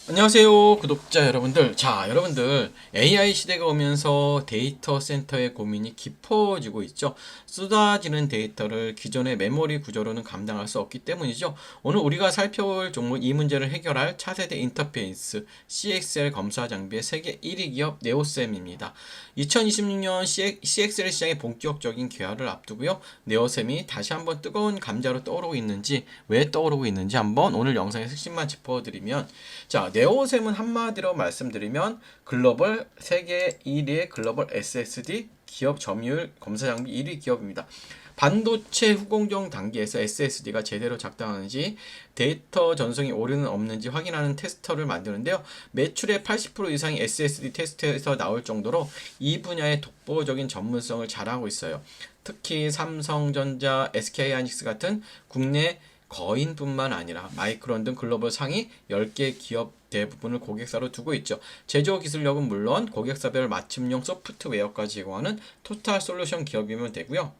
안녕하세요 구독자 여러분들. 자, 여러분들 AI 시대가 오면서 데이터 센터의 고민이 깊어지고 있죠. 쏟아지는 데이터를 기존의 메모리 구조로는 감당할 수 없기 때문이죠. 오늘 우리가 살펴볼 종목 이 문제를 해결할 차세대 인터페이스 CXL 검사 장비의 세계 1위 기업 네오셈입니다. 2026년 CXL 시장의 본격적인 개화를 앞두고요. 네오셈이 다시 한번 뜨거운 감자로 떠오르고 있는지, 왜 떠오르고 있는지 한번 오늘 영상의 핵심만 짚어드리면, 자, 네오셈은 한마디로 말씀드리면 글로벌 세계 1위의 글로벌 SSD 기업 점유율 검사 장비 1위 기업입니다. 반도체 후공정 단계에서 SSD가 제대로 작동하는지, 데이터 전송이 오류는 없는지 확인하는 테스터를 만드는데요. 매출의 80% 이상이 SSD 테스트에서 나올 정도로 이 분야의 독보적인 전문성을 자랑하고 있어요. 특히 삼성전자, SK하이닉스 같은 국내 거인뿐만 아니라 마이크론 등 글로벌 상위 10개 기업 대부분을 고객사로 두고 있죠. 제조 기술력은 물론 고객사별 맞춤형 소프트웨어까지 제공하는 토탈 솔루션 기업이면 되고요.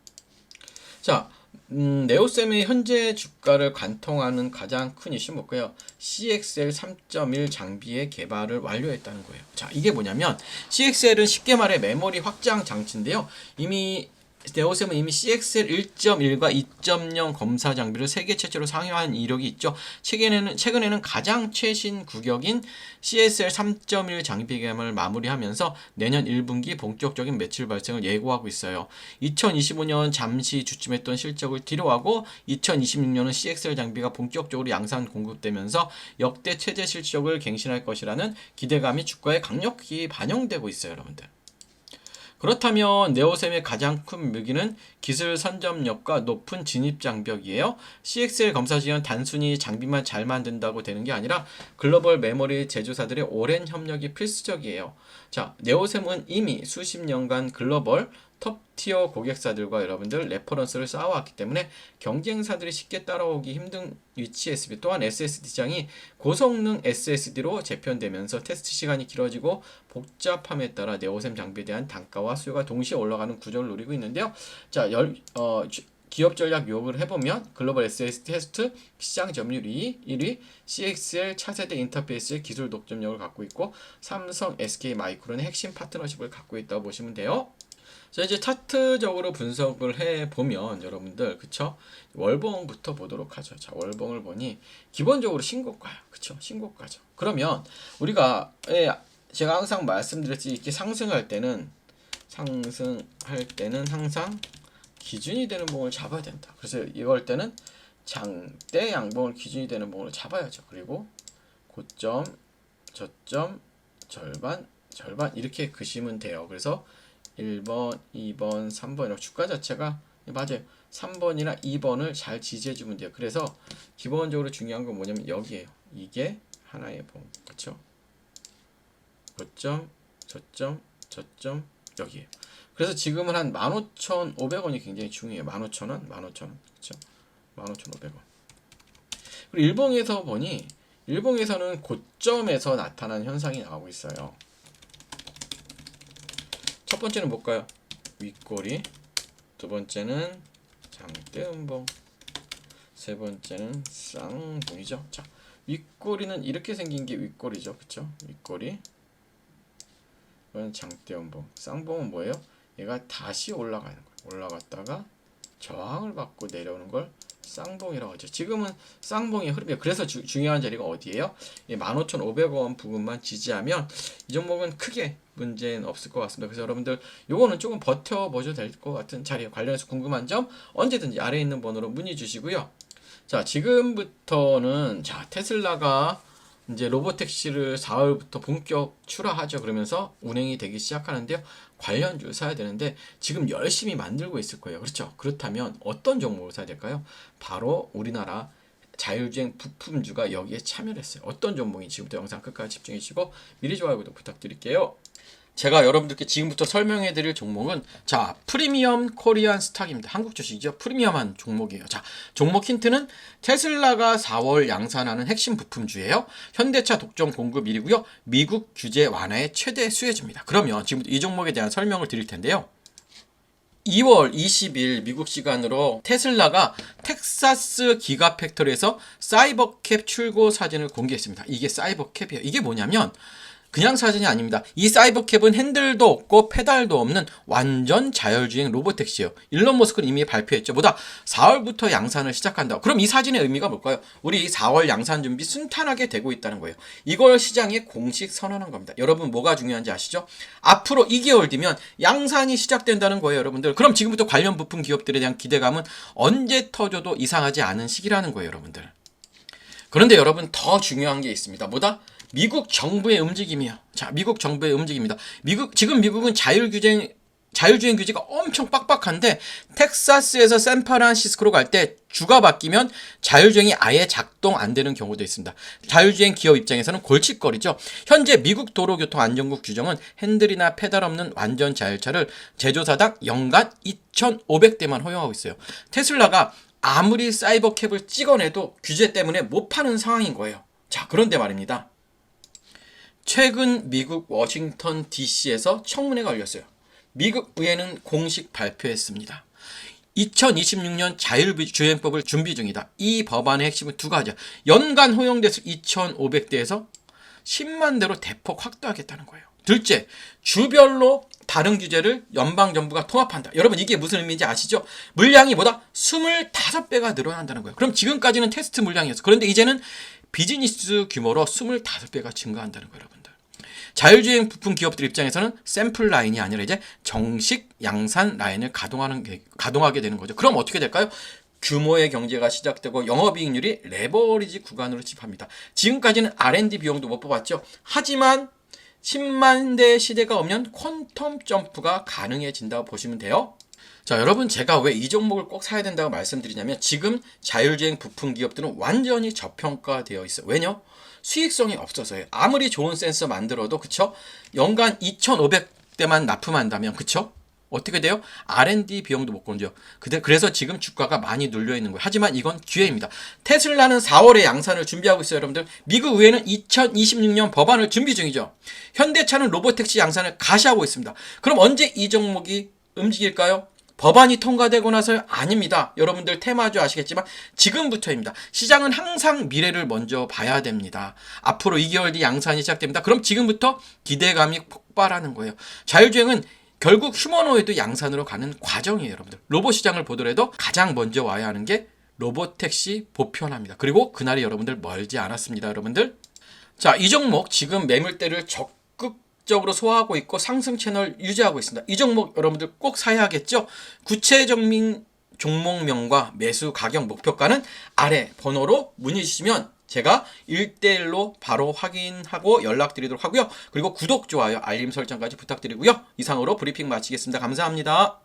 자, 네오셈의 현재 주가를 관통하는 가장 큰 이슈는 뭘까요? CXL 3.1 장비의 개발을 완료했다는 거예요. 자, 이게 뭐냐면 CXL은 쉽게 말해 메모리 확장 장치인데요. 네오셈은 이미 CXL 1.1과 2.0 검사 장비를 세계 최초로 상용한 이력이 있죠. 최근에는 가장 최신 구격인 CXL 3.1 장비 개발을 마무리하면서 내년 1분기 본격적인 매출 발생을 예고하고 있어요. 2025년 잠시 주춤했던 실적을 뒤로하고 2026년은 CXL 장비가 본격적으로 양산 공급되면서 역대 최대 실적을 갱신할 것이라는 기대감이 주가에 강력히 반영되고 있어요, 여러분들. 그렇다면 네오셈의 가장 큰 묘기는 기술 선점력과 높은 진입 장벽이에요. CXL 검사 지원 단순히 장비만 잘 만든다고 되는 게 아니라 글로벌 메모리 제조사들의 오랜 협력이 필수적이에요. 자, 네오셈은 이미 수십 년간 글로벌 톱티어 고객사들과 여러분들 레퍼런스를 쌓아왔기 때문에 경쟁사들이 쉽게 따라오기 힘든 위치에 있습니다. 또한 SSD장이 고성능 SSD로 재편되면서 테스트 시간이 길어지고 복잡함에 따라 네오셈 장비에 대한 단가와 수요가 동시에 올라가는 구조를 노리고 있는데요. 자, 기업 전략 요약을 해보면 글로벌 SSD 테스트 시장 점유율 1위, CXL 차세대 인터페이스의 기술 독점력을 갖고 있고 삼성, SK 마이크론의 핵심 파트너십을 갖고 있다고 보시면 돼요. 자, 이제 차트적으로 분석을 해보면 여러분들, 그쵸? 월봉부터 보도록 하죠. 자, 월봉을 보니 기본적으로 신고가요. 그쵸? 신고가죠. 그러면 우리가 제가 항상 말씀드렸지, 이렇게 상승할 때는 항상 기준이 되는 봉을 잡아야 된다. 그래서 이럴 때는 장대 양봉을 기준이 되는 봉을 잡아야죠. 그리고 고점, 저점, 절반, 절반 이렇게 그시면 돼요. 그래서 1번, 2번, 3번 이렇게 주가 자체가 맞아요. 3번이나 2번을 잘 지지해주면 돼요. 그래서 기본적으로 중요한 건 뭐냐면 여기에요. 이게 하나의 봉, 그렇죠? 고점, 저점, 저점 여기에요. 그래서 지금은 한 15,500원이 굉장히 중요해요. 15,000원, 15,000원, 그렇죠? 15,500원. 그리고 일봉에서 보니 일봉에서는 고점에서 나타난 현상이 나오고 있어요. 첫 번째는 뭘까요? 윗꼬리. 두 번째는 장대음봉. 세 번째는 쌍봉이죠. 자, 윗꼬리는 이렇게 생긴 게 윗꼬리죠. 그쵸? 윗꼬리. 이건 장대음봉. 쌍봉은 뭐예요? 얘가 다시 올라가는 거예요. 올라갔다가 저항을 받고 내려오는 걸 쌍봉이라고 하죠. 지금은 쌍봉의 흐름이에요. 그래서 중요한 자리가 어디예요? 15,500원 부분만 지지하면 이 종목은 크게 문제는 없을 것 같습니다. 그래서 여러분들 요거는 조금 버텨보셔도 될 것 같은 자리에 관련해서 궁금한 점 언제든지 아래에 있는 번호로 문의 주시고요. 자, 지금부터는 자, 테슬라가 이제 로보택시를 4월부터 본격 출하하죠. 그러면서 운행이 되기 시작하는데요. 관련주를 사야 되는데 지금 열심히 만들고 있을 거예요. 그렇죠? 그렇다면 어떤 종목을 사야 될까요? 바로 우리나라 자율주행 부품주가 여기에 참여를 했어요. 어떤 종목이 지금부터 영상 끝까지 집중해 주시고 미리 좋아요 구독 부탁드릴게요. 제가 여러분들께 지금부터 설명해 드릴 종목은 자, 프리미엄 코리안 스탁입니다. 한국 주식이죠. 프리미엄한 종목이에요. 자, 종목 힌트는 테슬라가 4월 양산하는 핵심 부품주예요. 현대차 독점 공급 1위고요. 미국 규제 완화의 최대 수혜주입니다. 그러면 지금부터 이 종목에 대한 설명을 드릴 텐데요. 2월 20일 미국 시간으로 테슬라가 텍사스 기가팩토리에서 사이버캡 출고 사진을 공개했습니다. 이게 사이버캡이에요. 이게 뭐냐면 그냥 사진이 아닙니다. 이 사이버캡은 핸들도 없고 페달도 없는 완전 자율주행 로보택시예요. 일론 머스크는 이미 발표했죠. 뭐다? 4월부터 양산을 시작한다. 그럼 이 사진의 의미가 뭘까요? 우리 4월 양산 준비 순탄하게 되고 있다는 거예요. 이걸 시장에 공식 선언한 겁니다. 여러분 뭐가 중요한지 아시죠? 앞으로 2개월 뒤면 양산이 시작된다는 거예요, 여러분들. 그럼 지금부터 관련 부품 기업들에 대한 기대감은 언제 터져도 이상하지 않은 시기라는 거예요, 여러분들. 그런데 여러분 더 중요한 게 있습니다. 뭐다? 미국 정부의 움직임이요. 자, 미국 정부의 움직임입니다. 지금 미국은 자율주행 규제가 엄청 빡빡한데 텍사스에서 샌프란시스코로 갈 때 주가 바뀌면 자율주행이 아예 작동 안 되는 경우도 있습니다. 자율주행 기업 입장에서는 골칫거리죠. 현재 미국 도로교통안전국 규정은 핸들이나 페달 없는 완전 자율차를 제조사당 연간 2,500대만 허용하고 있어요. 테슬라가 아무리 사이버캡을 찍어내도 규제 때문에 못 파는 상황인 거예요. 자, 그런데 말입니다. 최근 미국 워싱턴 DC에서 청문회가 열렸어요. 미국 의회는 공식 발표했습니다. 2026년 자율주행법을 준비 중이다. 이 법안의 핵심은 두 가지야. 연간 허용대수 2,500대에서 10만 대로 대폭 확대하겠다는 거예요. 둘째, 주별로 다른 규제를 연방정부가 통합한다. 여러분 이게 무슨 의미인지 아시죠? 물량이 뭐다? 25배가 늘어난다는 거예요. 그럼 지금까지는 테스트 물량이었어. 그런데 이제는 비즈니스 규모로 25배가 증가한다는 거예요, 여러분들. 자율주행 부품 기업들 입장에서는 샘플 라인이 아니라 이제 정식 양산 라인을 가동하게 되는 거죠. 그럼 어떻게 될까요? 규모의 경제가 시작되고 영업이익률이 레버리지 구간으로 집합니다. 지금까지는 R&D 비용도 못 뽑았죠. 하지만 10만 대 시대가 오면 퀀텀 점프가 가능해진다고 보시면 돼요. 자, 여러분 제가 왜 이 종목을 꼭 사야 된다고 말씀드리냐면 지금 자율주행 부품 기업들은 완전히 저평가되어 있어요. 왜냐? 수익성이 없어서요. 아무리 좋은 센서 만들어도 그쵸? 연간 2,500대만 납품한다면 그쵸? 어떻게 돼요? R&D 비용도 못 건져. 그래서 지금 주가가 많이 눌려 있는 거예요. 하지만 이건 기회입니다. 테슬라는 4월에 양산을 준비하고 있어요, 여러분들. 미국 의회는 2026년 법안을 준비 중이죠. 현대차는 로보택시 양산을 가시하고 있습니다. 그럼 언제 이 종목이 움직일까요? 법안이 통과되고 나서요? 아닙니다. 여러분들 테마주 아시겠지만 지금부터입니다. 시장은 항상 미래를 먼저 봐야 됩니다. 앞으로 2개월 뒤 양산이 시작됩니다. 그럼 지금부터 기대감이 폭발하는 거예요. 자율주행은 결국 휴머노이드 양산으로 가는 과정이에요, 여러분들. 로봇 시장을 보더라도 가장 먼저 와야 하는 게 로보택시 보편화입니다. 그리고 그날이 여러분들 멀지 않았습니다, 여러분들. 자, 이 종목 지금 매물대를 적극적으로 소화하고 있고 상승 채널 유지하고 있습니다. 이 종목 여러분들 꼭 사야겠죠? 구체적인 종목명과 매수 가격 목표가는 아래 번호로 문의 주시면 제가 1대1로 바로 확인하고 연락드리도록 하고요. 그리고 구독, 좋아요, 알림 설정까지 부탁드리고요. 이상으로 브리핑 마치겠습니다. 감사합니다.